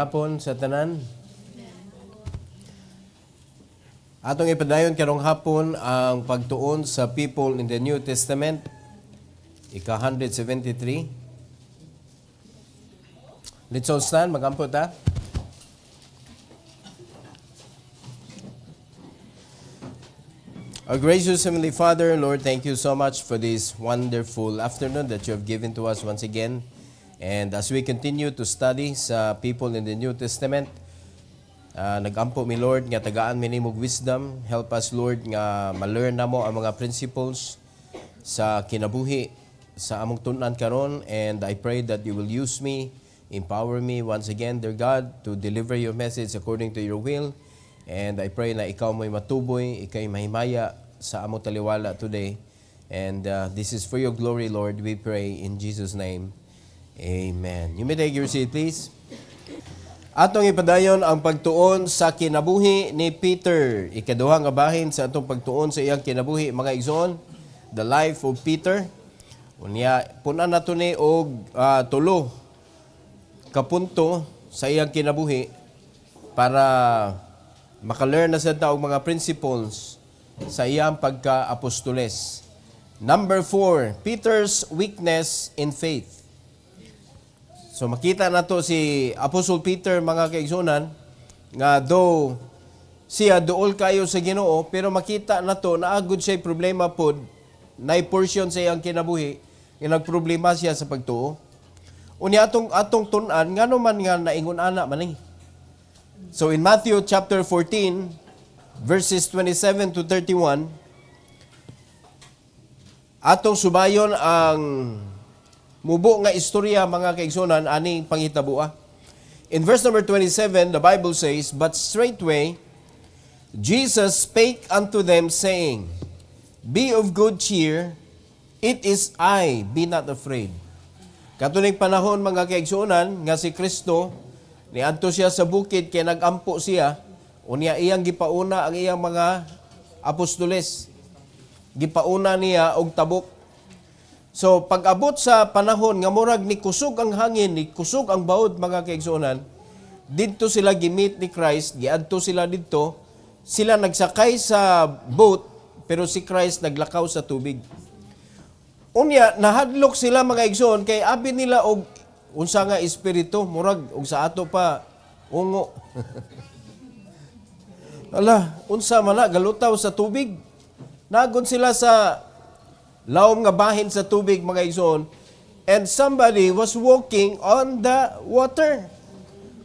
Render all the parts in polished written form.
hapon sa tanan. Atong ipadayon karong hapon ang pagtuon sa people in the New Testament, ika-173. Let's all stand, mag-ampot ha. Our gracious Heavenly Father, Lord, thank you so much for this wonderful afternoon that you have given to us once again. And as we continue to study sa people in the New Testament, nagampo mi Lord nga tagaan mi nimog wisdom. Help us Lord nga ma-learn namo ang mga principles sa kinabuhi sa among tun-an karon, and I pray that you will use me, empower me once again, dear God, to deliver your message according to your will. And I pray na ikaw mo'y matuboy, ikaw'y mahimaya sa among taliwala today. And this is for your glory, Lord, we pray in Jesus' name. Amen. You may take your seat, please. Atong ipadayon ang pagtuon sa kinabuhi ni Peter. Ikaduha nga bahin sa atong pagtuon sa iyang kinabuhi, mga igsoon, the life of Peter. Unya, punan nato ni og tulo kapunto sa iyang kinabuhi para maka-learn na sa taong mga principles sa iyang pagka-apostoles. Number 4, Peter's weakness in faith. So makita na to si Apostle Peter, mga kaigsunan, nga though siya duol kayo sa Ginoo, pero makita na to na agud siya problema pod, na portion sa iyang kinabuhi, nga nagproblema siya sa pagtuo. Unya atong tun-an ngano man nga naingon ana man ni. So in Matthew chapter 14 verses 27 to 31, atong subayon ang mubo nga istorya, mga kaigsunan, aning panghitabua. In verse number 27, the Bible says, "But straightway Jesus spake unto them, saying, Be of good cheer, it is I, be not afraid." Katuning panahon, mga kaigsunan, nga si Kristo, niadto siya sa bukid kay nagampo siya, unya iyang gipauna ang iyang mga apostoles. Gipauna niya og tabok. So, pag-abot sa panahon nga murag ni kusog ang hangin, ni kusog ang baod, mga kaigsunan, didto sila gimit ni Christ, giadto sila didto, sila nagsakay sa boat, pero si Christ naglakaw sa tubig. Unya, nahadlok sila, mga igsoon, kay abi nila og unsa nga espiritu, murag og sa ato pa ungo. Ala, unsa man na galutaw sa tubig. Nagon sila sa lawom nga bahin sa tubig, mga igsoon, and somebody was walking on the water.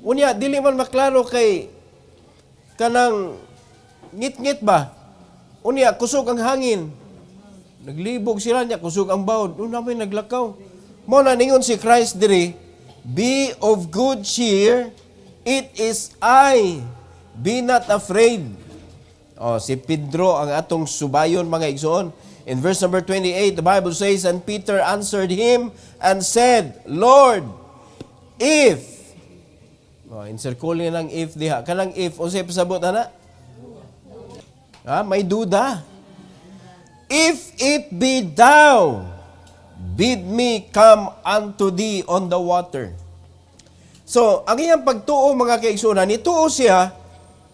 Unya, dili man maklaro kay kanang ngit-ngit ba? Unya, kusog ang hangin. Naglibog sila niya, kusog ang bawd. Una may naglakaw. Mo na ningon si Christ diri, "Be of good cheer, it is I, be not afraid." Si Pedro ang atong subayon, mga igsoon. In verse number 28, the Bible says, "And Peter answered him and said, Lord, if..." Encircle ng if diha. Kanang if, o siya pasabot na? May duda. "If it be thou, bid me come unto thee on the water." So, ang iyang pagtuo, mga kaigsunan, ituo siya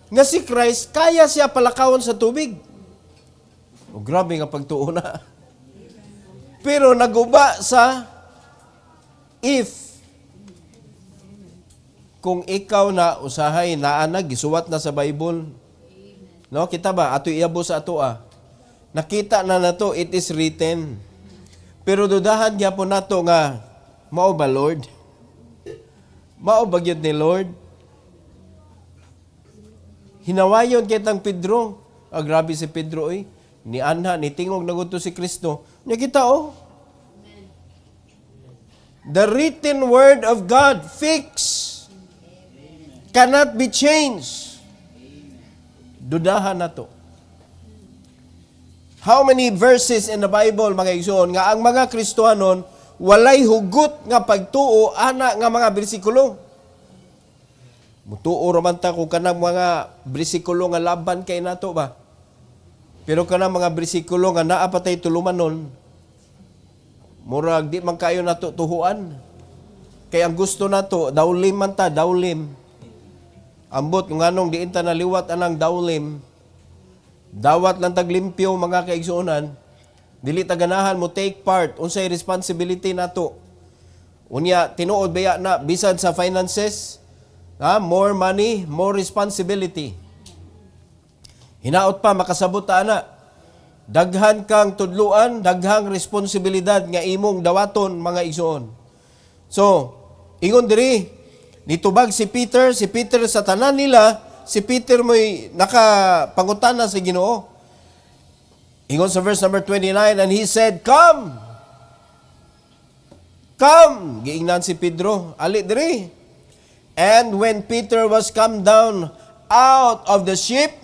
nga si Christ, kaya siya palakawon sa tubig. O grabe nga pagtuo na. Pero naguba sa if. Kung ikaw na usahay naana, gisuwat na sa Bible. No, kita ba? Ato iabo sa ato Nakita na nato, it is written. Pero dudahan niya po nato nga, mao ba Lord? Mao ba gyud ni Lord? Hinawayon kitang Pedro. Grabe si Pedro ni anha, ni tingog na gusto si Kristo. Nakita the written word of God fixed, cannot be changed. Dudahan na to. How many verses in the Bible, mga igsoon, nga ang mga Kristohanon walay hugot nga pagtuo ana nga mga bersikulo. Mutuo raman ta kung kanang mga bersikulo nga laban kay nato ba? Pero kanang mga bersikulo nga naa pa tay tulumanon, murag di man kayo nato tuhuan. Kay ang gusto nato, dawlim man ta, dawlim. Ambot kung anong diin ta naliwat anang dawlim, dawat lang taglimpyo mga kaigsuonan, dili ta ganahan mo take part unsay responsibility nato. Unya tinuod baya na bisan sa finances, more money, more responsibility. Hinaot pa makasabot ta ana. Daghan kang tudluan, daghang responsibilidad nga imong dawaton mga igsoon. So, ingon diri, nitubag si Peter sa tanan nila, si Peter mo'y nakapangutana sa Ginoo. Ingon sa verse number 29, and he said, "Come! Come!" Giingnan si Pedro, ali diri. And when Peter was come down out of the ship,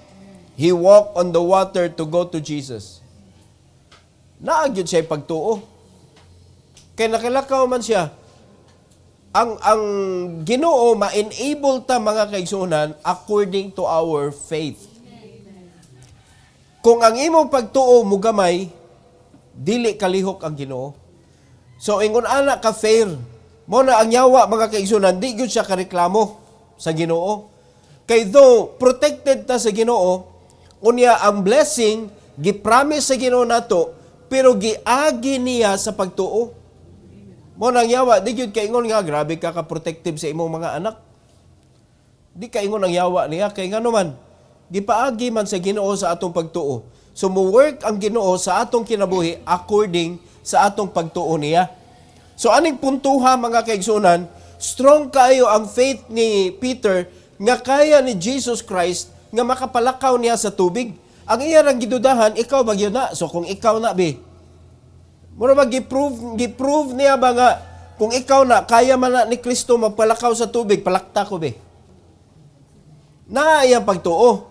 he walked on the water to go to Jesus. Naagyod siya pagtuo. Kaya nakilakaw man siya. Ang Ginoo ma-enable ta mga kaigsuonan according to our faith. Kung ang imong pagtuo mo gamay, dili kalihok ang Ginoo. So ingon ana ka fair, mo na ang yawa mga kaigsuonan, di gyud siya kareklamo sa Ginoo. Kay though protected ta sa Ginoo, unya ang blessing gipromise sa Ginoo nato, pero giagi niya sa pagtuo. Mo nang yawa, di gyud kay ingon nga grabe ka protective sa imong mga anak. Di ka ingon ang yawa niya kay ngano man gipaagi man sa Ginoo sa atong pagtuo. So mo work ang Ginoo sa atong kinabuhi according sa atong pagtuo niya. So aning puntuha mga kaigsunan, strong kayo ang faith ni Peter nga kaya ni Jesus Christ nga makapalakaw niya sa tubig. Ang iya rang gidudahan, ikaw ba gyud na? So kung ikaw na be, mura ba giprove niya ba nga kung ikaw na kaya man na ni Kristo magpalakaw sa tubig, palakta ko be. Na iya pagtuo.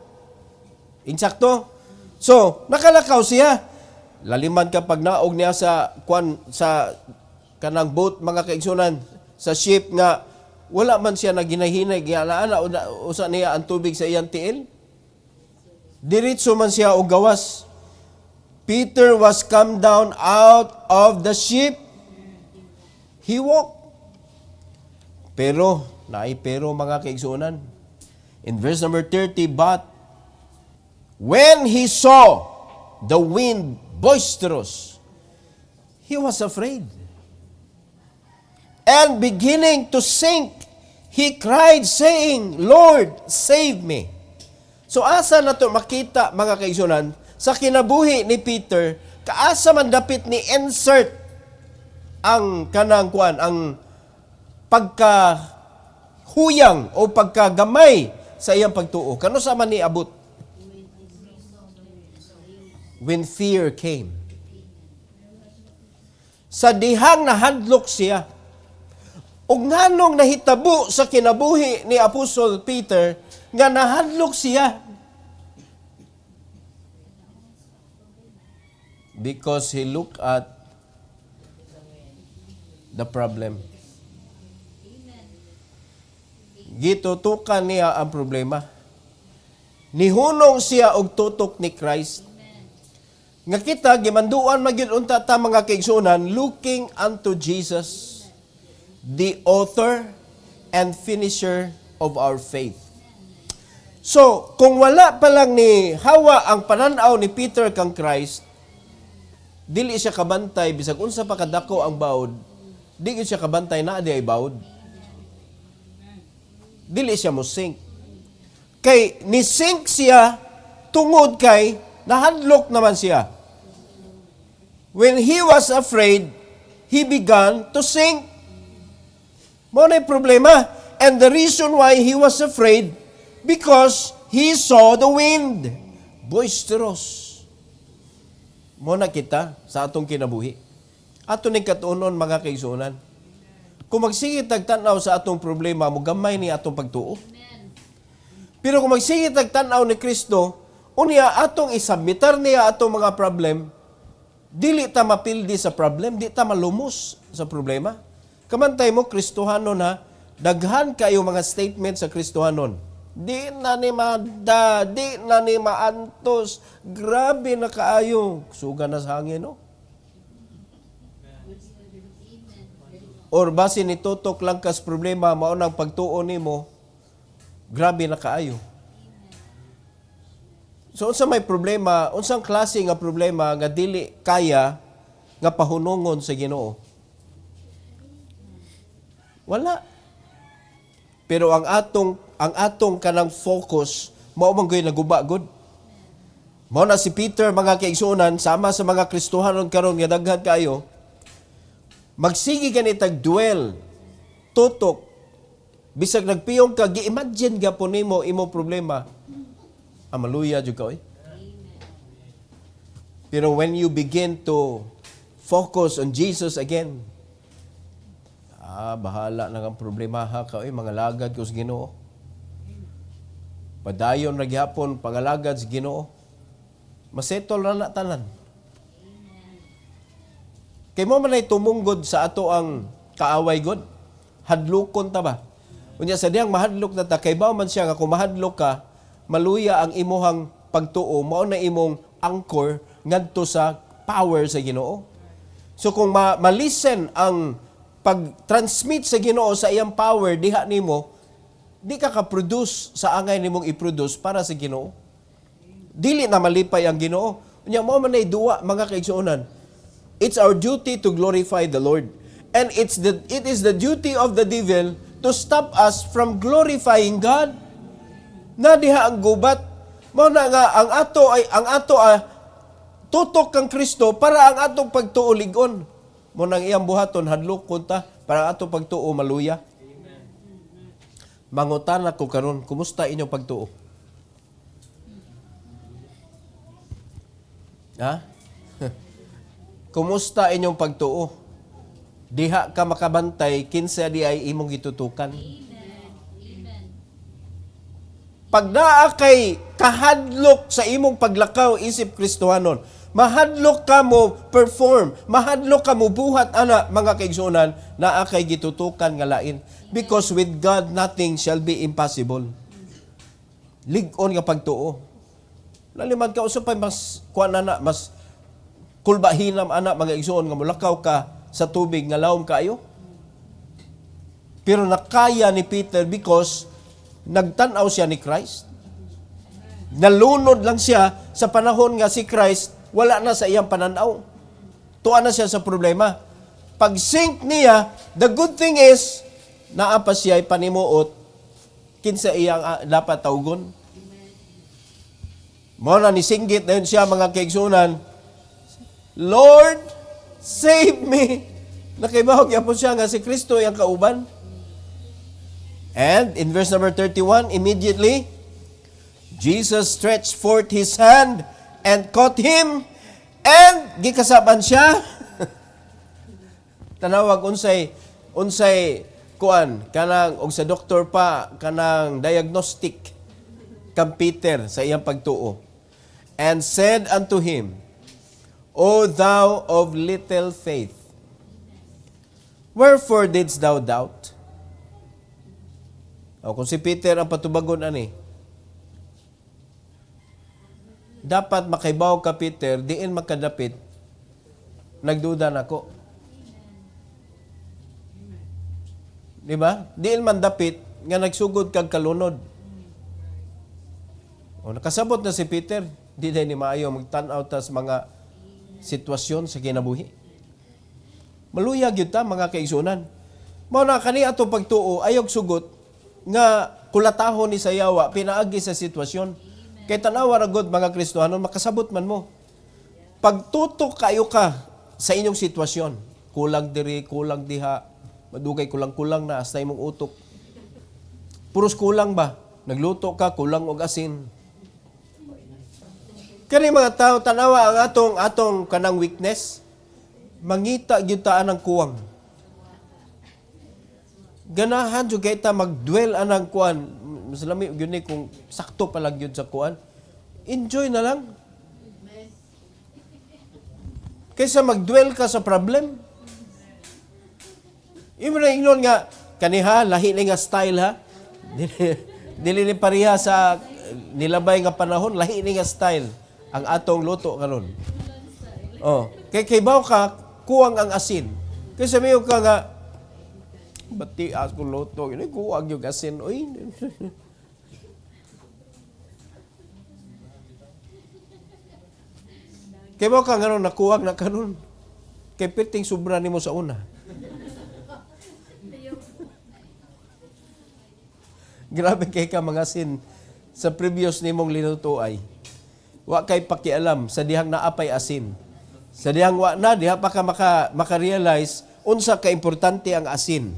Insakto. So, nakalakaw siya. Laliman kapag naog niya sa kanang boat mga kaigsunan, sa ship nga wala man siya naginahinay, gianaana usa niya ang tubig sa iyang tiil. Diretso man siya og gawas. Peter was come down out of the ship. He walked. Pero mga kaigsunan. In verse number 30, but when he saw the wind boisterous, he was afraid. And beginning to sink, he cried, saying, "Lord, save me." So asa na to makita mga kaigsunan, sa kinabuhi ni Peter, kaasa man dapit ni insert ang kanang kuan, ang pagkahuyang o pagkagamay sa iyang pagtuo. Kano sa man ni abot? When fear came. Sa dihang nahadlok siya, ug nganong nahitabo sa kinabuhi ni Apostol Peter nga nahadlok siya. Because he looked at the problem. Gitutukan niya ang problema. Nihunong siya og tutok ni Christ. Nga kita gimanduan magyud unta ta mga kaigsunan, looking unto Jesus, the author and finisher of our faith. So, kung wala pa lang ni hawa ang pananaw ni Peter kang Christ, dili siya kabantay bisag unsa pa kadako ang bawod, dili siya kabantay na di ay bawod. Dili siya mo sink. Kay ni sink siya tungod kay nahadlok naman siya. When he was afraid, he began to sink. Mo na problema. And the reason why he was afraid, because he saw the wind boisterous. Mo na kita sa atong kinabuhi. Ato ning katunon mga kaigsunan. Kung magsigit tagtanaw sa atong problema, mo gamay ni atong pagtuo. Pero kung magsigit tagtanaw ni Kristo, unya atong isubmitar niya atong mga problem, dili ta mapildi sa problem, di ta malumos sa problema. Kamantay mo, Kristohanon ha, daghan kayo mga statement sa Kristohanon. Di na ni mada, di na ni maantos, grabe na kaayo. Suga na sa hangin, no? Or base ni tutok lang kas problema, maunang pagtuo nimo, Grabe na kaayo. So unsa may problema, unsang klase nga problema nga dili kaya nga pahunungon sa Ginoo? Wala. Pero ang atong kanang focus mao man gyud naguba gud. Mao na si Peter, mga kaigsuonan, sama sa mga Kristohanon karon nga daghan kayo, magsigi gani tag-dwell, tutok, bisag nagpiyong ka, gi-imagine gapon nimo imo problema. Amaluya jud ka, oy. Pero when you begin to focus on Jesus again, bahala na ang problema ha ka, oy, mga lagad ko sa Ginoo. Padayon ra gihapon pangalagad sa Ginoo. Masetol ra na tanan. Kay mo man ay tumunggod sa ato ang kaaway god. Hadlokon ta ba? Unya sa diyang mahadlok na ta, kay bao man siya nga kung mahadlok ka, maluya ang imuhang pagtuo, mao na imong anchor ngadto sa power sa Ginoo. So kung malisen ang pag-transmit sa Ginoo sa iyang power diha nimo, di ka ka-produce sa angay nimong i-produce para sa Ginoo. Dili na malipay ang Ginoo. Unya mao man ay duwa, mga kaigsuonan. It's our duty to glorify the Lord. And it is the duty of the devil to stop us from glorifying God. Na diha ang gubat, mao na nga ang ato tutok kang Kristo para ang atong pagtuo lig-on. Mo nang iyang buhaton hadlokon ta para ang atong pagtuo maluya. Mangutan ako karon, kumusta inyong pagtuo? Ha? Kumusta inyong pagtuo? Diha ka makabantay kinsa di ay imong gitutukan. Pag naa kay kahadlok sa imong paglakaw isip Kristohanon, mahadlok ka mo perform, mahadlok ka mo buhat ana, mga kaigsuonan, naa kay gitutukan nga lain. Because with God nothing shall be impossible. Lig-on nga pagtuo. Lalimad ka usap pa mas kuan ana, mas kulbahinam ana, mga igsuon nga mulakaw ka sa tubig nga lawom kayo. Pero nakaya ni Peter because nagtan-aw siya ni Christ. Nalunod lang siya sa panahon nga si Christ wala na sa iyang pananaw. Tuwa na siya sa problema. Pag sink niya, the good thing is naapa siya ay panimuot kinsa iyang dapat tawgon. Mao na ni singgit na yun siya, mga kaigsunan, Lord, save me. Nakibahog yapon siya nga si Kristo yung kauban. And in verse number 31, immediately, Jesus stretched forth His hand and caught him, and gikasaban siya. Tanawag unsay kuan kanang og sa doktor pa kanang diagnostic kang Peter sa iyang pagtuo. And said unto him, O thou of little faith, wherefore didst thou doubt? O kung si Peter ang patubagon ani, dapat makaibaw ka Peter, diin makadapit, nagduda nako. Di ba? Diin man dapit, nga nagsugod kag kalunod. O nakasabot na si Peter, di na ni maayo magtan-aw tas mga sitwasyon sa kinabuhi. Maluyag yun ta, mga kaigsunan. Mao na kani ato pagtuo, ayog sugot, nga kulatahon ni sayawa, pinaagi sa sitwasyon. Kay tanawa ragod, mga Kristohanon, makasabot man mo. Pagtutok kayo ka sa inyong sitwasyon, kulang diri, kulang diha, madugay kulang-kulang na, hasta imong utok. Puros kulang ba? Nagluto ka, kulang og asin. Kani mga tao, tanawa ang atong kanang weakness, mangita gyud ta anang kuwang. Ganahan jud kay ta magdwell anang kuan. Mas lami gyud ni kung sakto pa lang gyud sa kuan. Enjoy na lang. Kaysa magdwell ka sa problem. Imo na ingnon nga kaniha lahi ni nga style ha. Dili ni pareha sa nilabay nga panahon, lahi ni nga style ang atong luto karon. Oh, kay baw ka kuwang ang asin. Kay sabiyo ka nga bati as ko luto, ini kuwang yung asin. Oy. Kaya mo ka nga nakuwag na kanon. Kay perting sobra nimo sa una. Grabe kay ka mga sin sa previous nimong linutuay. Wa kay pakialam sa dihang naapay asin. Sa dihang wa na diha pa ka maka-realize unsa ka importante ang asin.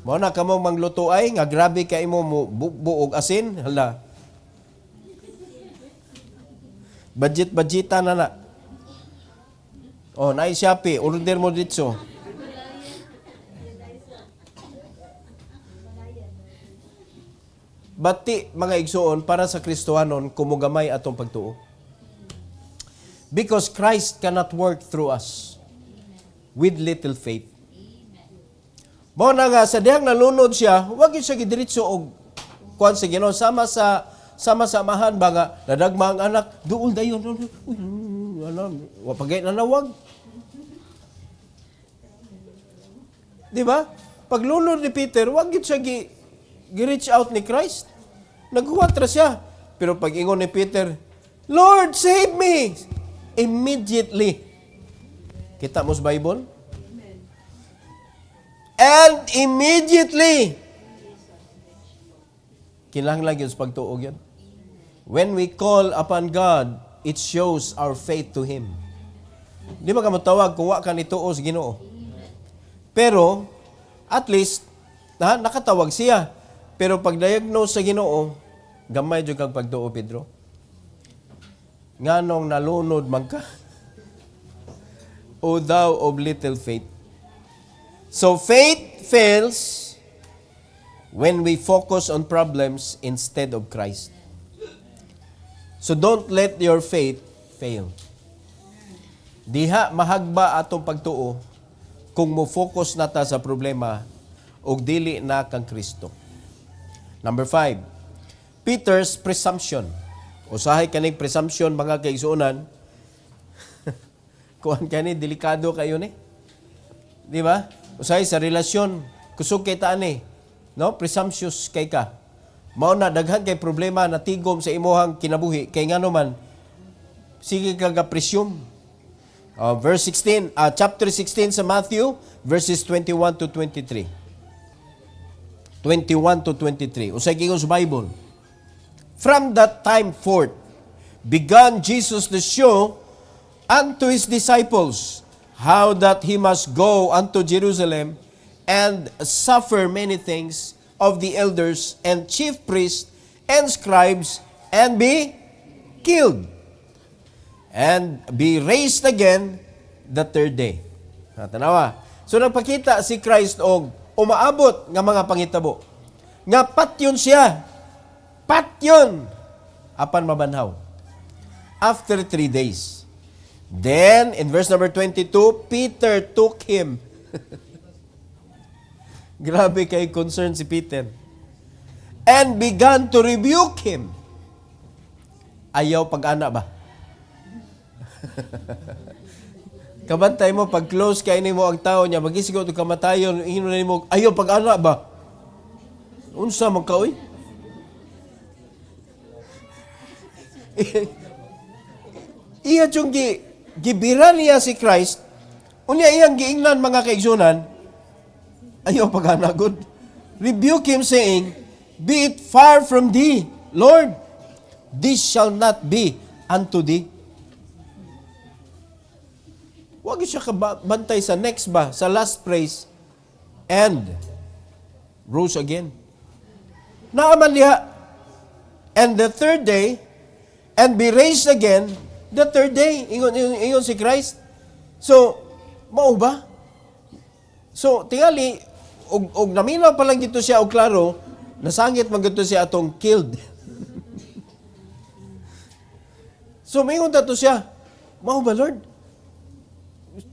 Mao na kamo manglutuay nga grabe kay imo buog asin, hala. Budget-budgeta na. Oh, naay Shopee, order mo dito. Bati mga igsoon para sa Kristohanon kumugamay atong pagtuo. Because Christ cannot work through us with little faith. Mao na nga sa dihang nalunod siya, wag gyud siya gidiretso og kuan sa Ginoo sama sa amahan ba nga nadagma ang anak duol dayon. Alam, wa pagay na nawag. Di ba? Paglunod ni Peter, wag gyud siya gi-reach out ni Christ. Naghuwatra siya. Pero pag ingon ni Peter, Lord, save me! Immediately. Kita mo sa Bible? And immediately. Kinahanglan yun sa pagtuog yan. When we call upon God, it shows our faith to Him. Di ba ka matawag kung wa ka nituo sa Ginoo? Pero, at least, nakatawag siya. Pero pag diagnose sa Ginoo, gamay jud kang pagtuo, Pedro. Nganong nalunod man ka? O thou of little faith. So faith fails when we focus on problems instead of Christ. So don't let your faith fail. Diha mahagba atong pagtuo kung mo focus nata sa problema ug dili na kang Kristo. Number 5, Peter's presumption. Usahay kaning presumption mga kaigsuonan. Kuan kani delikado kayo ni. Di ba? Usahay sa relasyon, kusog kay ta ani, no? Presumptuous kay ka. Mao na daghan kay problema na tigom sa imuhang kinabuhi kay ngano man sige ka ga presume. Verse 16, chapter 16 sa Matthew, verses 21 to 23. 21 to 23. Usay gingon sa Bible. From that time forth, began Jesus to show unto His disciples how that He must go unto Jerusalem and suffer many things of the elders and chief priests and scribes and be killed and be raised again the third day. Tanawa. So nagpakita si Christ og umaabot nga mga pangitabo. Nga patyon siya. Patyon. Apan mabanhaw. After 3 days. Then, in verse number 22, Peter took him. Grabe kay concern si Peter. And began to rebuke him. Ayaw pag-ana ba? Kabantay mo, pag close kay nimo ang tao niya, magisigaw ito kamatayon, hino na mo, ayaw pag-ana ba? Unsa man ka, oy? Iya yung gibira niya si Christ, unya iyang giingnan mga kaigsunan, ayaw pag-ana, good. Rebuke him saying, be it far from thee, Lord, this shall not be unto thee. Huwag siya kabantay sa next ba, sa last praise, and rose again. Naaman liha, and the third day, and be raised again, the third day, ingon si Christ. So, mao ba? So, tingali, og naminaw pa lang dito siya, og klaro, nasangit man dito siya atong killed. So, mayroon tato siya, mao ba, Lord?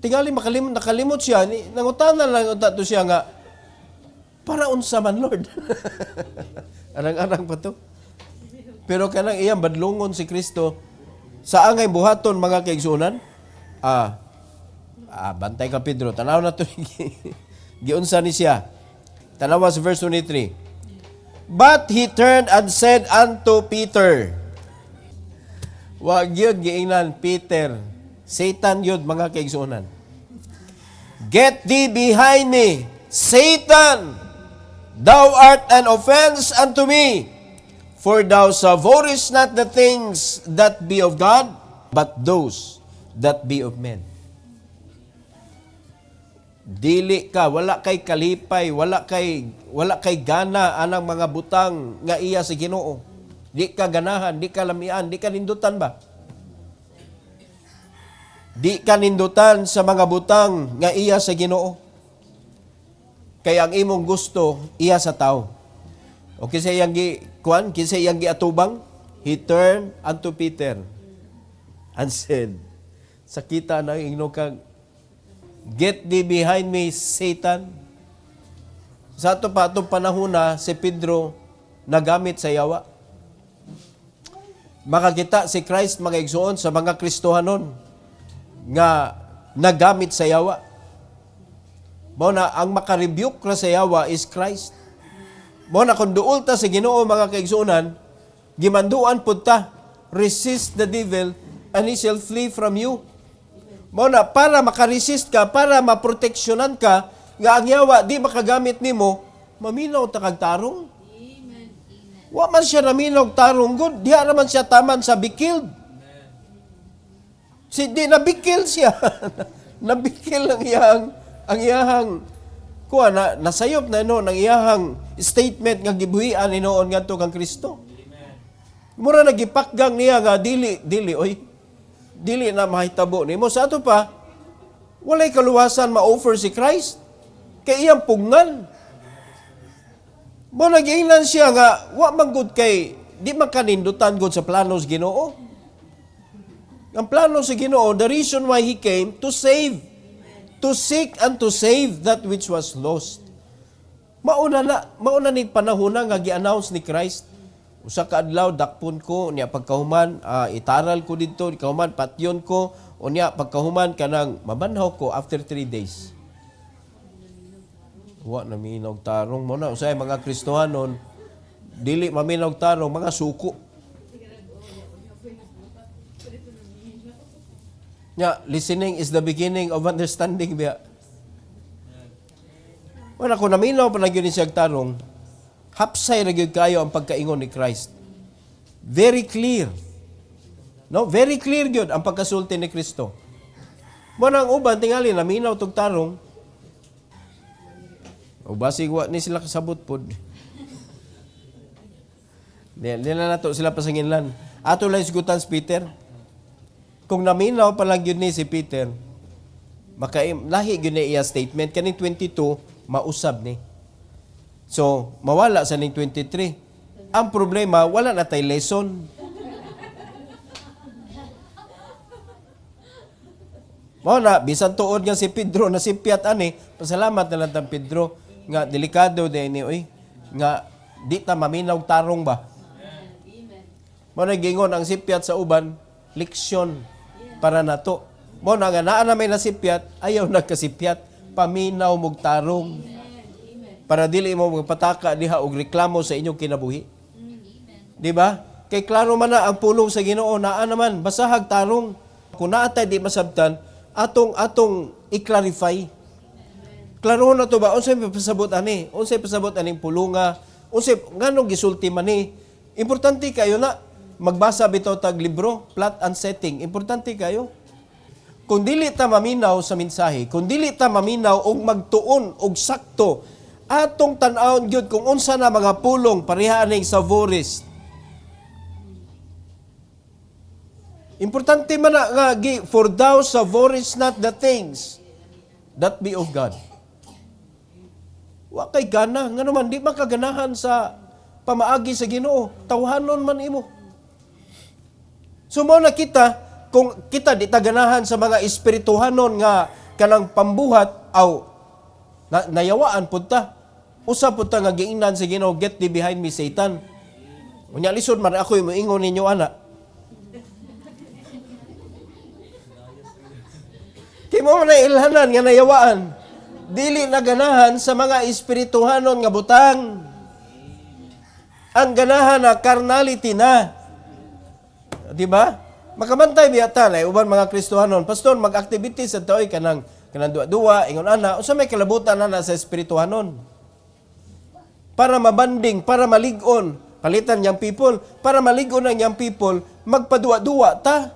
Tingali nakalimot siya, nangutanan lang tato siya nga, para unsa man, Lord? Arang-arang pa to. Pero kanang iyang badlungon si Kristo, sa angay buhaton mga kaigsunan, bantay ka Pedro, tanaw na to, giunsa ni siya. Tanawa sa verse 23. But he turned and said unto Peter, wag yun giingnan, Peter, Satan yun, mga kaigsunan. Get thee behind me, Satan! Thou art an offense unto me, for thou savourest not the things that be of God, but those that be of men. Dili ka, wala kay kalipay, wala kay gana anang mga butang nga iya sa Ginoo. Di ka ganahan, di ka lamian, di ka nindutan ba? Di ka nindutan sa mga butang nga iya sa Ginoo. Kaya ang imong gusto iya sa tao. O kinsa iyang kinsa iyang giatubang, he turned unto Peter and said, sakita na ingno kag, get thee behind me, Satan. Sa ato pa atong panahon na si Pedro nagamit sa yawa. Makakita si Christ mga igsoon sa mga Kristohanon nga nagamit sa yawa. Mao na ang makarebuke ra sa yawa is Christ. Mao na kung duol ta sa Ginoo mga kaigsuonan, gimanduan pud ta, resist the devil and he shall flee from you. Mao na para makaresist ka, para maproteksyonan ka nga ang yawa di makagamit nimo, maminaw ta kag tarong. Wa man siya naminaw tarong good, diha naman siya taman sa bikil. Si di nabikil siya. Nabikil ang iyahang kuha na nasayop na no ng iyahang statement nga gibuhian inoon ngadto kang Kristo. Mura nagipakgang niya nga dili na mahitabo nimo. Sa ato pa, walay kaluwasan ma-offer si Christ kay iyang pungan. Mo nag-ingnan siya nga, wa man gud kay, di man kanindutan gud sa planos Ginoo. Ang plano sa Ginoo, the reason why He came, to save, to seek and to save that which was lost. Mauna ni panahon na nga gi-announce ni Christ, usa ka adlaw dakpon ko niya pagkahuman, itaral ko didto, kahuman patyon ko, o niya pagkahuman kanang mabanhaw ko after 3 days. Wa na minaw tarong mo na usay mga Kristohanon dili maminaw tarong mga suko. Listening is the beginning of understanding biya. Wala ko naminaw pa nagyud siya tarong, hapsay ra gyud kayo ang pagkaingon ni Christ. Very clear. No, very clear gyud ang pagkasulti ni Kristo. Mo nang uban tingali naminaw tog tarong, o basig wa ni sila kasabot pod. Di na nato sila pasanginlan. Ato lang isgutan si Peter. Kung naminaw pa lang yun ni si Peter, lahi yun na iya statement. Kaning 22, mausab ni. So, mawala sa ning 23. Ang problema, wala na tay lesson. Mao na, bisan tuod nga si Pedro na simpiat ani, pasalamat na lang tang Pedro nga delikado din ni nga di ta maminaw tarong ba. Mao na gingon ang simpiat sa uban, leksyon para nato. Mao na nga naa na may nasipyat, ayaw nagkasipyat, paminaw mog tarong. Para dili mo magpataka diha og reklamo sa inyong kinabuhi. Di ba? Kay klaro man na ang pulong sa Ginoo, naa naman basahag tarong. Kung naatay di masabtan, atong i-clarify. Klaro na to ba? Unsay pasabot ani? Unsay pasabot aning pulunga? Unsay nganong gisulti man ni? Importante kayo na magbasa bitaw tag libro, plot and setting. Importante kayo. Kung dili ta maminaw sa mensahe, kung dili ta maminaw og magtuon og sakto, atong tan-awon gyud kung unsa na mga pulong pareha aning savourist. Importante man na nga, for thou savourest not the things that be of God. Wa kay gana, nga naman, di makaganahan sa pamaagi sa Ginoo. Tawhanon man imo. So, mo na kita, kung kita di taganahan sa mga espirituhanon nga kanang pambuhat, nayawaan po ta. Usa po ta nga giingnan sa Ginoo, get thee behind me, Satan. Unya lisod man ako yung ingon ninyo, anak. Kaya mo na ilhanan nga nayawaan. Dili na ganahan sa mga espirituhanon nga butang. Ang ganahan na carnality na. Di ba? Makamantay biyata na uban mga Kristohanon, pastor mag-activity sa taoy kanang duwa ingon ana unsa may kalabutan na sa espirituhanon. Para mabanding, para malig-on, palitan yang people, para malig-on ang yang people, magpaduwa-duwa ta.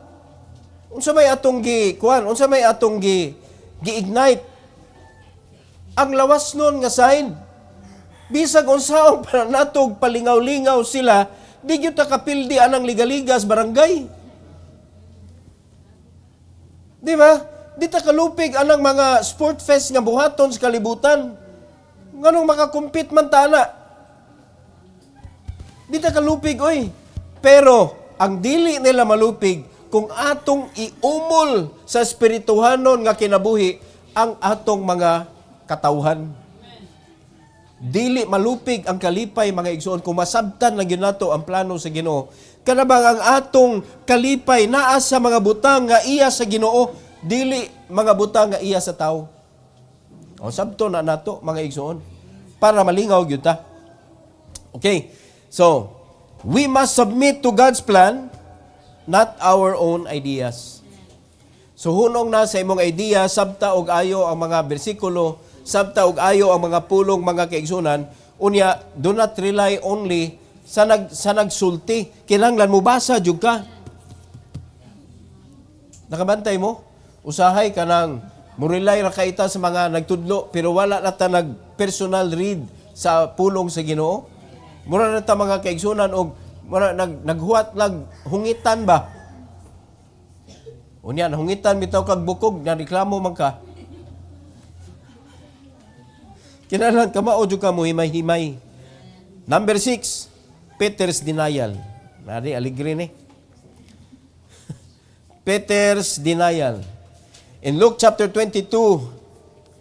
Unsa may atong unsa may atong gi-ignite. Ang lawas nun nga sign, bisag unsaon para natog palingaw-lingaw sila, di gyud ta kapildi anang ligaligas barangay. Di ba? Di ta kalupig anang mga sport fest nga buhaton sa kalibutan. Nganong makakumpit man ta na? Di ta kalupig, oy. Pero, ang dili nila malupig, kung atong iumol sa espirituhanon nga kinabuhi, ang atong mga katawhan. Dili malupig ang kalipay, mga igsoon, kung masabtan na yun nato ang plano sa Ginoo. Kanabang ang atong kalipay naa sa mga butang nga iya sa Ginoo, dili mga butang nga iya sa tao. O sabto na nato mga igsoon para malingaw gyud ta. Okay. So, we must submit to God's plan, not our own ideas. So hunong na sa imong idea, sabta og ayo ang mga bersikulo, sabta og ayo ang mga pulong mga kaigsunan, unya do not rely only sa nagsulti. Kinahanglan mo basa jud ka. Nakabantay mo? Usahay ka nang murelay ra kaita sa mga nagtudlo pero wala na ta nag-personal read sa pulong sa Ginoo. Mura na ta mga kaigsunan og naghuwat hungitan ba? Unya hungitan bitaw kag bukog na reklamo man ka. Kinahanglan ka mao jud ka mo himay-himay. Number 6, Peter's denial. Nari aligre ni. Peter's denial. In Luke chapter 22,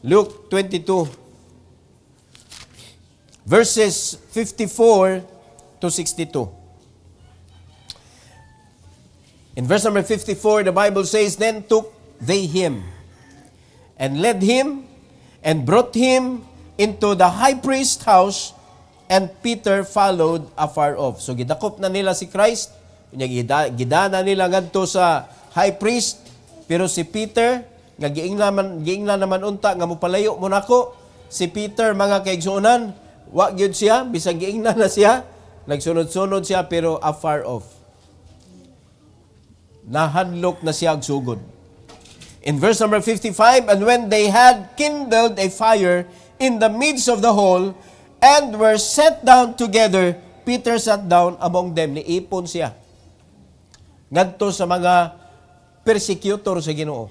Luke 22, verses 54 to 62. In verse number 54, the Bible says, Then took they him, and led him, and brought him into the high priest's house, and Peter followed afar off. So, gidakop na nila si Christ, gidana nila ngadto sa high priest, pero si Peter, nga giingna naman unta, nga mupalayo mo nako, si Peter, mga kaigsuonan, wa gyud siya, bisag giingna na siya, nagsunod-sunod siya, pero afar off. Nahadlok na siya og sugod. In verse number 55, And when they had kindled a fire in the midst of the hall, and were set down together, Peter sat down among them. Niipon siya. Ngadto sa mga persecutor sa Ginoo.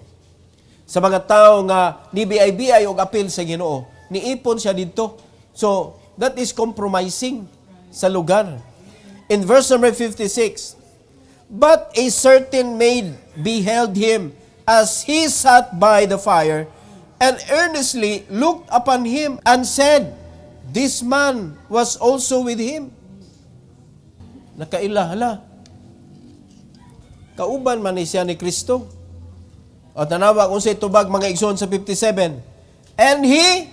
Sa mga tao nga nibiay-biay og apil sa Ginoo. Niipon siya dito. So, that is compromising sa lugar. In verse number 56, But a certain maid beheld him as he sat by the fire, and earnestly looked upon him, and said, This man was also with him. Nakaila, hala. Kauban man ni siya ni Kristo. O tanawa kung sa itubag mga igsoon sa 57. And he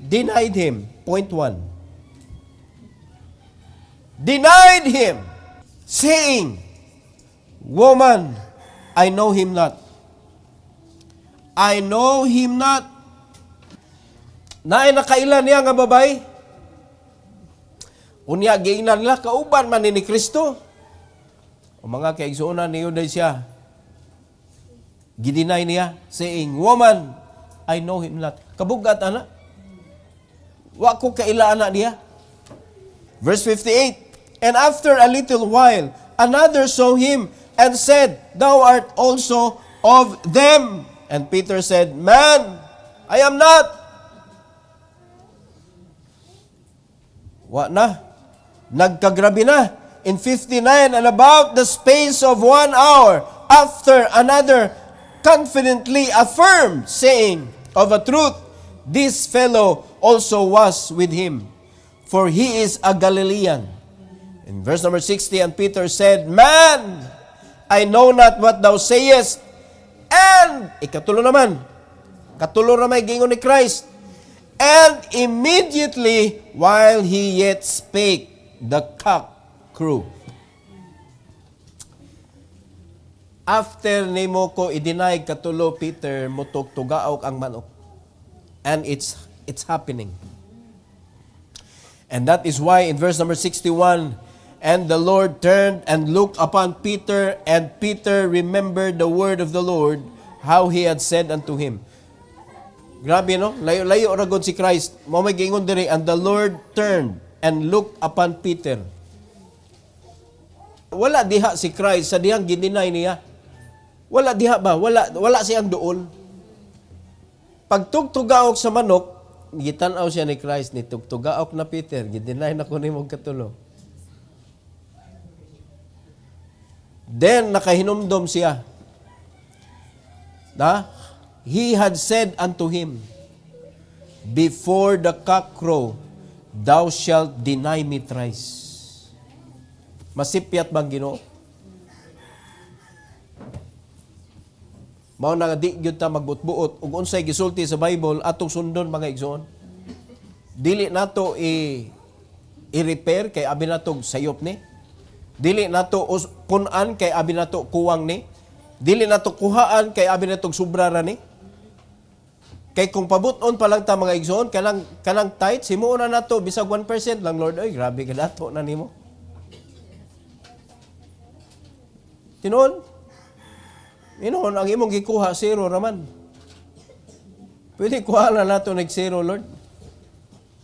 denied him. Point 1. Denied him, saying, Woman, I know him not. I know him not. Naay nakailan niya nga babay. Unya giingnan nila kauban man ni Kristo. O mga kaigsuonan niyo day siya. Gidinay niya saying, Woman, I know him not. Kabugat ana. Wa ko kaila ana niya. Verse 58. And after a little while, another saw him and said, Thou art also of them. And Peter said, Man, I am not. Wa na. Nagkagrabe na. In 59, and about the space of 1 hour, after another confidently affirmed, saying, Of a truth, this fellow also was with him, for he is a Galilean. In verse number 60, and Peter said, Man, I know not what thou sayest. And, ikatulo naman, katulo na may gingon ni Christ. And immediately, while he yet spake, the cock crew. after nimo ko i-deny katulo, Peter, mutugtugaok ang manok. And it's happening. And that is why in verse number 61, and the Lord turned and looked upon Peter, and Peter remembered the word of the Lord, how he had said unto him. Grabe, no? Layo ragon si Christ. Mo may giingon diri, and the Lord turned and looked upon Peter. Wala diha si Christ sa dihang gininay niya. Wala diha ba? Wala siyang duol. Pagtugtugaok sa manok, gitanaw siya ni Christ, ni tugtugaok na Peter, gidinay na ko nimong katulo. Then, nakahinumdom siya. He had said unto him, before the cock crow, thou shalt deny me thrice. Masipyat bang Ginoo? Mao na di gyud ta magbutbuot ug unsay gisulti sa Bible atong sundon mga igsoon. Dili nato i-repair kay abi nato sayop ni. Dili nato punan kay abi nato kuwang ni. Dili nato kuhaan kay abi nato subrara ni. Kay kung pabuton pa lang ta mga igsoon kanang tight himuon na nato bisag 1% lang, Lord, ay grabe ka dato na nimo. Tinuod? Inoon, ang imong gikuha, zero raman. Pwede kuha na nato nag zero, Lord.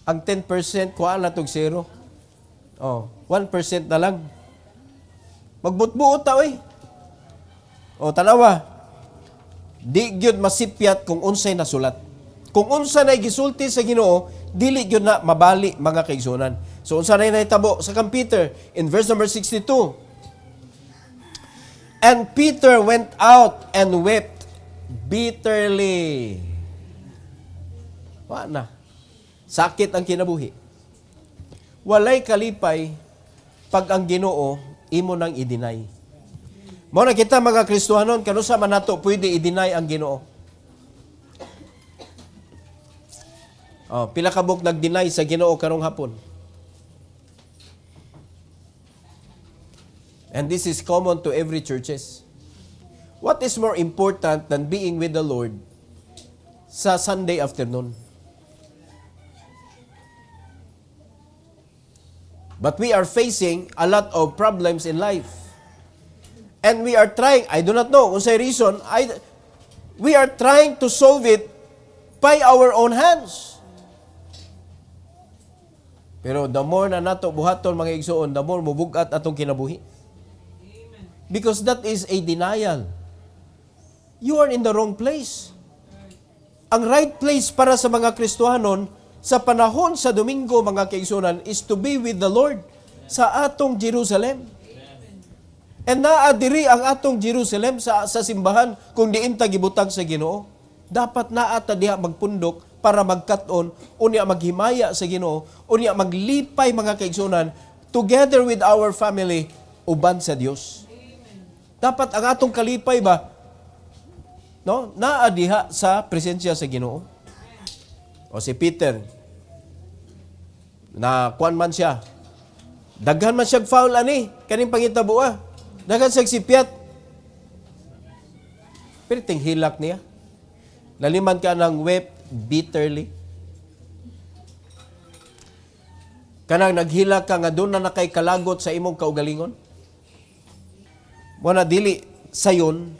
Ang 10%, kuha na nato zero. 1% na lang. Magbutbuot ta, oy. Tanawa. Di gyud masipyat kung unsay nasulat. Kung unsa na gisulti sa Ginoo, dili gyud na mabali mga kaigsunan. So unsa na nahitabo sa kang Peter in verse number 62. And Peter went out and wept bitterly. Wala na. Sakit ang kinabuhi. Walay kalipay pag ang Ginoo imo nang i-deny. Mao na kita mga Kristohanon, kanusa man nato pwede i-deny ang Ginoo. Pila ka buk nag-deny sa Ginoo karong hapon. And this is common to every churches. What is more important than being with the Lord sa Sunday afternoon? But we are facing a lot of problems in life. And we are trying, I do not know kung sa reason, we are trying to solve it by our own hands. Pero the more na nato buhaton mga igsoon, the more mubugat atong kinabuhi. Because that is a denial. You are in the wrong place. Ang right place para sa mga Kristohanon sa panahon sa Domingo, mga kaigsunan, is to be with the Lord sa atong Jerusalem. And naadiri ang atong Jerusalem sa simbahan kung diin ta gibutang sa Ginoo. Dapat naata diha magpundok para magkat-on, unya maghimaya sa Ginoo, unya maglipay mga kaigsunan together with our family uban sa Dios. Dapat ang atong kalipay ba, no, naadiha sa presensya sa Ginoo. O si Peter, na kuan man siya, daghan man siyang foul ani, kaning pangitabo daghan siyang sipyat. Pero hilak niya. Naliman ka ng wept bitterly. Kanang naghilak ka nga doon na nakay kalagot sa imong kaugalingon. Muna dili sayon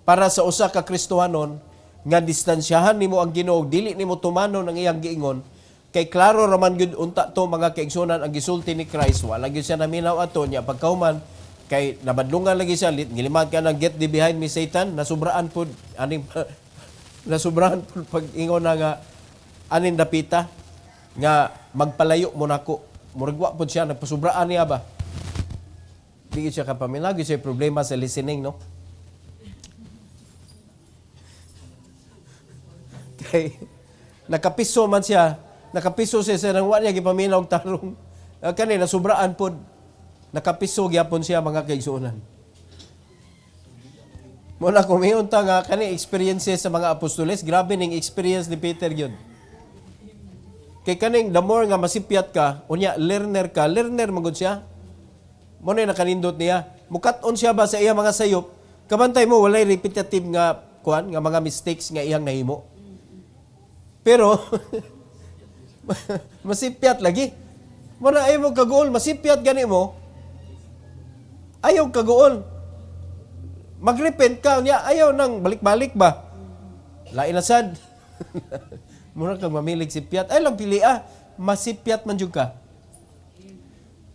para sa usa ka Kristohanon nga distansyahan nimo ang Ginoo, dili nimo tumanon ang iyang giingon, kay klaro raman gyud unta to mga kaigsunan ang gisulti ni Christ. Wala gyud siya naminaw ato nya pagkahuman kay nabadlungan lagi siya, gilimad ka ng get thee behind me Satan, nasubraan pud aning nasubraan pud pag-ingon na nga aning dapita nga magpalayo mo nako. Muragwa pud siya, nagpasubraan niya ba? Di siya kapamilagi siya problema sa listening, no? Kay nakapiso man siya, nakapiso siya sa nang wala niya gipaminaw og tarong. Kani nasubraan pod. Nakapiso gyapon siya mga kaigsuonan. Muna kumiyon ta nga kani experiences sa mga apostoles, grabe ning experience ni Peter gyud. Kay kaning the more nga masipyat ka, unya learner magud siya. Mo na nakanindot niya. Mukat-on siya ba sa iya mga sayop, Kabantay mo walay repetitive nga kuan nga mga mistakes nga iyang nahimo. Pero masipyat lagi. Muna ayaw mo kagool, masipyat gani mo. Ayaw kagool. Mag-repent ka niya, ayaw nang balik-balik ba? Lain na sad. Muna kang mamilig sipyat. Ay lang pili masipyat man jud ka.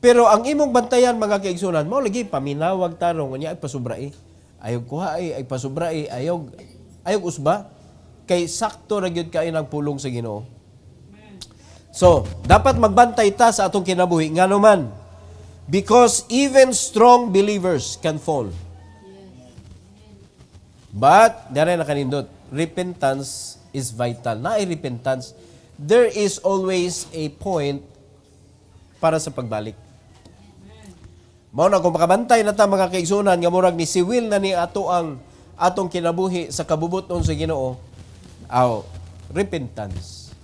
Pero ang imong bantayan mga kaigsunan, mao lagi paminawag tarong niya ay pasubrai. Ayaw kuha ay pasubrai, ayaw usba kay sakto ra gyud kay nang pulong sa Ginoo. So, dapat magbantay ta sa atong kinabuhi ngano man. Because even strong believers can fall. But, dara na kanindot, repentance is vital. Na ay repentance, there is always a point para sa pagbalik. Mao na kung makabantay na ta mga kaigsunan nga murag ni siwil na ni ato ang atong kinabuhi sa kabubuton sa Ginoo. Repentance.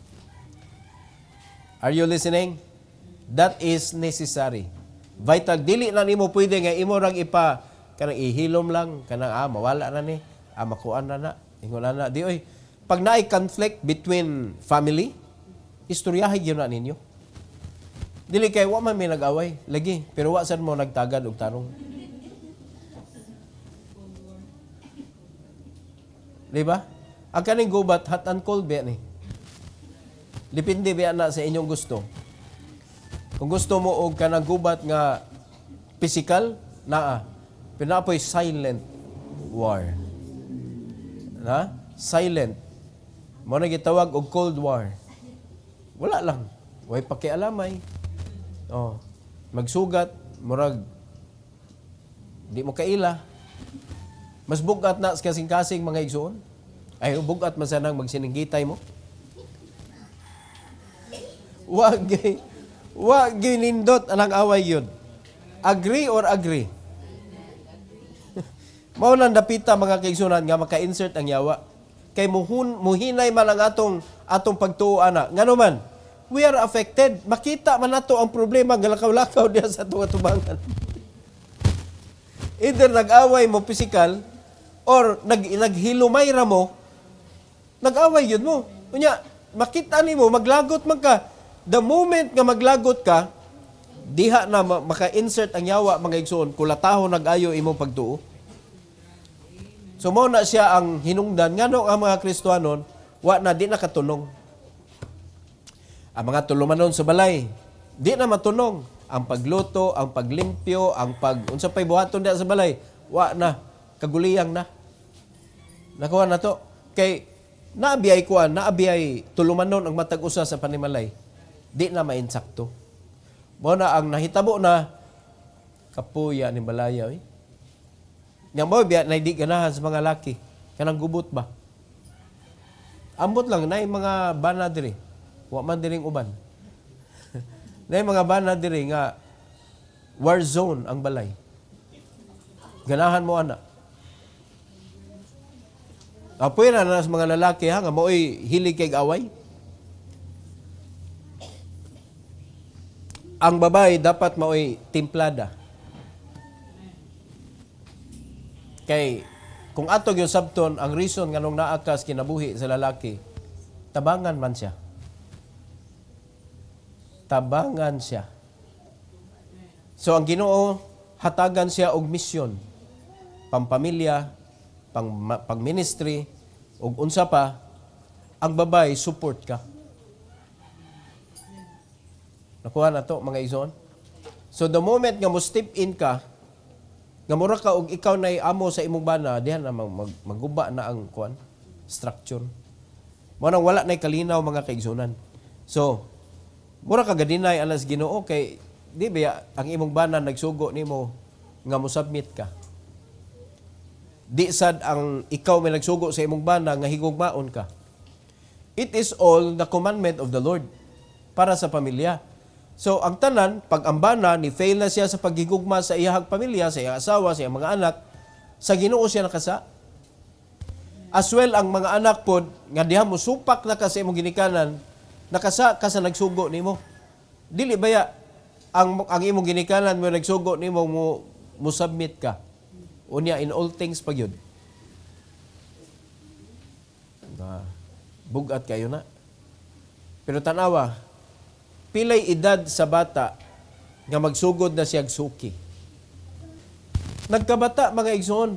Are you listening? That is necessary. Vital. Dili na nimo pwede nga imo rang kanang ihilom lang kanang mawala na ni, makuan na ingon na di oy. Pag naay conflict between family, istoryahay gyud na ninyo. Dili kay wa man may nag-away lagi, pero wa sad mo nagtagad og tarong. Di ba? Ang kaning gubat hot and cold ba ni? Depende ba na sa inyong gusto. Kung gusto mo og kanang gubat nga physical, pinapoy silent war. Na? Silent. Mo na gitawag og cold war. Wala lang. Way pakialamay. Magsugat, murag di mo kaila. Mas bugat na sa kasing-kasing mga igsoon. Ay bugat man sanang magsininggitay mo. Wag nindot anang away yun. Agree or agree? Mao lang dapita mga kaigsunan nga maka-insert ang yawa. Kay muhinay man ang atong pagtuo ana. Ngano man, we are affected. Makita man nato ang problema nga lakaw-lakaw diya sa atong atubangan. Either nag-away mo physical or naghilumay ra mo, nag-away yun mo. Unya, makita nimo maglagot man ka. The moment nga maglagot ka, diha na maka-insert ang yawa mga igsoon, kulataho nag-ayo imong pagtuo. So mo na siya ang hinungdan ngano ang mga Kristiyanon wa na di na katunong. Ang mga tulumanon sa balay, di na matunong. Ang pagluto, ang paglimpyo, unsa pay buhaton diha sa balay, wa na kaguliyang na. Nakuha na to. Kay naabiyay tulumanon ang matag usa sa panimalay. Di na mainsakto. Mo na ang nahitabo na kapuya ni balaya Yang mo biya na di ganahan sa mga laki. Kanang gubot ba? Ambot lang na mga bana diri. Wa man diring uban. Na mga bana diri nga war zone ang balay. Ganahan mo ana. Apoy na sa mga lalaki nga mo'y hilig kay away. Ang babae dapat mao'y timplada. Kay kung atog yung sabton, ang reason nga nung naakas kinabuhi sa lalaki, tabangan man siya. Tabangan siya. So ang Ginoo hatagan siya og misyon, pampamilya, pang-ministry, ug unsa pa, ang babae support ka. Nakuha na to mga igsoon. So the moment nga mo step in ka, nga mura ka og ikaw nay amo sa imong bana, dihan na maguba na ang structure. Mo nang wala nay kalinaw mga kaigsunan. So mura ka gadinay alas Ginoo kay di ba ang imong bana nagsugo nimo nga mo submit ka. Di sad ang ikaw may nagsugo sa imong bana nga higugmaon ka. It is all the commandment of the Lord para sa pamilya. So, ang tanan, pag ang bana, ni-fail na siya sa paghigugma sa iyahang pamilya, sa iyang asawa, sa iyang mga anak, sa Ginoo siya nakasa. As well, ang mga anak pod nga diha mo supak na ka sa imong ginikanan, nakasa ka sa nagsugo nimo. Dili baya ang imong ginikanan mo nagsugo nimo mo submit ka. Unya in all things pa gyud. Bugat kayo na. Pero tanawa, pilay edad sa bata nga magsugod na siyag suki. Nagkabata, mga igsoon,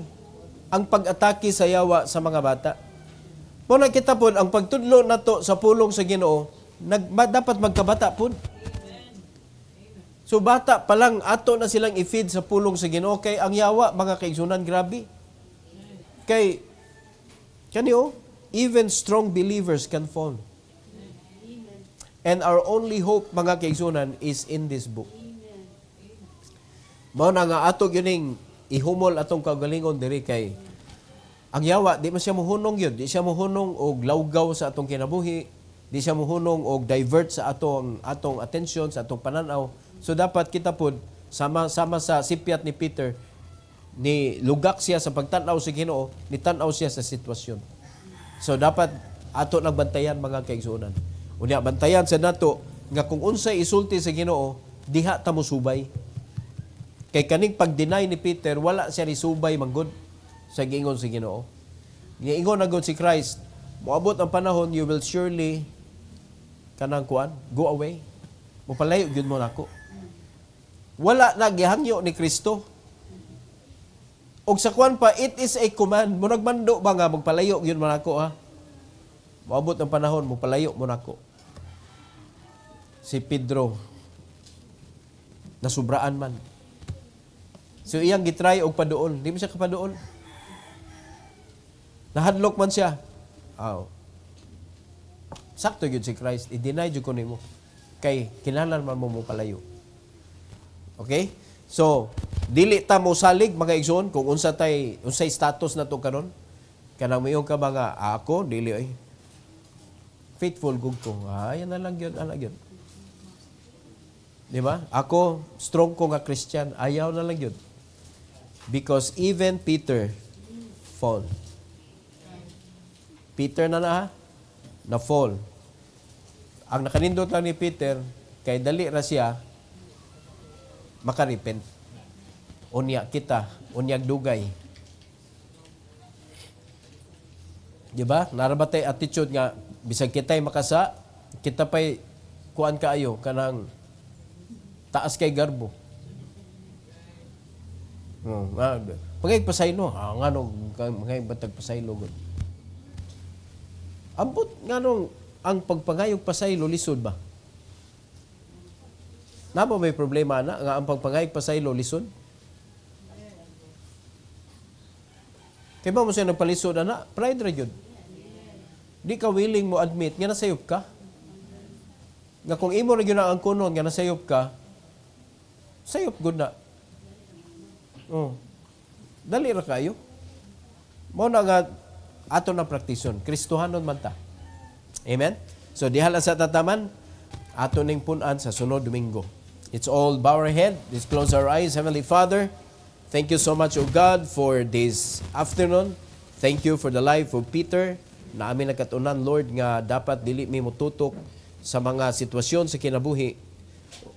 ang pag-atake sa yawa sa mga bata. Muna kita po, ang pagtudlo na to sa pulong sa Ginoo, dapat magkabata po. So bata pa lang, ato na silang i-feed sa pulong sa Ginoo. Kay ang yawa, mga kaigsunan, grabe. Kay, kaniyo, even strong believers can fall. And our only hope, mga kaigsunan, is in this book. Mao na nga ato gyuning ihumol atong kaugalingon diri kay ang yawa di man siya mohunong gyud, di siya mohunong og lawgaw sa atong kinabuhi, di siya mohunong og divert sa atong attention sa atong pananaw. So dapat kita pod sama sa sipyat ni Peter ni lugak siya sa pagtan-aw sa Ginoo, ni tan-aw siya sa sitwasyon. So dapat ato nang bantayan, mga kaigsuonan. Unya bantayan sa nato nga kung unsay isulti sa Ginoo, diha ta mosubay. Kay kaning pag-deny ni Peter, wala siya risubay manggod sa giingon sa Ginoo. Giingon na gud si Christ, moabot ang panahon, you will surely kanang kuan, go away. Mopalayo gyud mo nako. Wala na gihangyo ni Kristo. Og sa kuan pa, it is a command. Mo nagmando ba nga magpalayo gyud mo nako, ha? Moabot ang panahon, mopalayo mo nako. Si Pedro nasubraan man. So iyang gitry og paduol, di mo siya kapaduol. Nahadlok man siya. Sakto gyud si Christ, i-deny jud ko nimo. Kay kinahanglan man mo palayo. Okay? So, dili ta mo salig, mga igsoon, kung unsay status na to karon. Kanang mayong ka ba nga, ako dili ay faithful gud ko. Yan na lang gyud, ana gyud. Di ba? Ako strong ko nga Christian, ayaw na lang gyud. Because even Peter fall. Peter na fall. Ang nakanindot lang ni Peter, kay dali ra siya makarepent. Unya kita, unyag dugay. Di ba? Narabatay attitude nga, bisag kita'y makasa, kita pa'y kuan kaayo, kanang taas kay garbo. Pagay pasaylo, nga nung mga batag pasaylo. Ambot nga nung ang pagpangayog pasaylo, lisod ba? Namo may problema na nga ang pagpangayog pasaylo, lisod? Kaya ba mo siya nagpalisod na? Pride ra yun. Di ka willing mo admit nga nasayop ka. Nga kung imo na yun ang kunon nga nasayop ka, sayop good na. Dali ra kayo. Mao na nga ato na praktison. Kristohanon man ta. Amen? So dihala sa tataman, ato ning punan sa sunod Domingo. It's all bow our head. Let's close our eyes. Heavenly Father, thank you so much, O God, for this afternoon. Thank you for the life of Peter na amin nagkatunan, Lord, nga dapat dili mi mututok sa mga sitwasyon sa kinabuhi.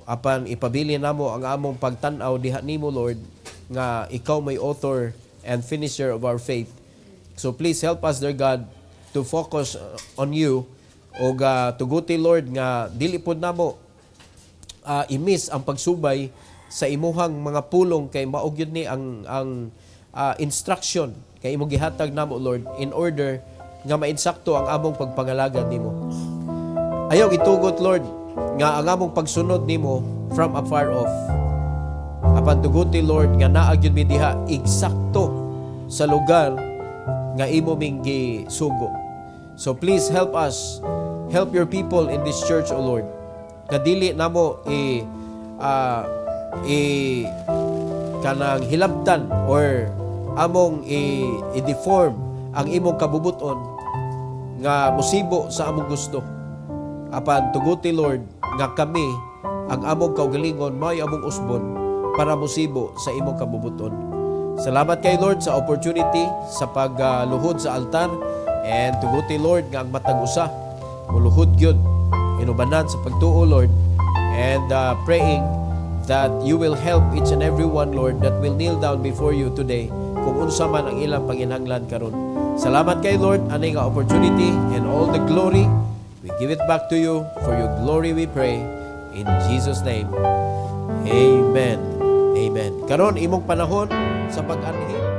Apan ipabili namo ang among pagtan-aw diha nimo, Lord, nga ikaw may author and finisher of our faith. So please help us, dear God, to focus on you o tuguti, Lord, nga dili pod namo i-miss ang pagsubay sa imuhang mga pulong kay maog yun ni ang instruction kay imong gihatag namo, Lord, in order nga mainsakto ang among pagpangalagad nimo. Ayaw itugot, Lord, nga ang among pagsunod nimo from afar off. Apan tuguti, Lord, nga naag yun mi diha eksakto sa lugar nga imo ming gisugo. So please help us, help your people in this church, O Lord, nga dili namo kanang hilabtan or among i-deform ang imong kabubuton nga musibo sa among gusto. Apan tuguti, Lord, nga kami ang among kaugalingon may among usbon para musibo sa imong kabubuton. Salamat kay Lord sa opportunity sa pagluhod sa altar, and tuguti, Lord, nga ang matag usa muluhod gyud inubanan sa pagtuo, Lord, and praying that you will help each and every one, Lord, that will kneel down before you today kung unsa man ang ilang panginhanglan karon. Salamat kay Lord ani nga opportunity, and all the glory we give it back to you. For your glory we pray in Jesus name. Amen. Amen. Karon imong panahon sa pag-anhi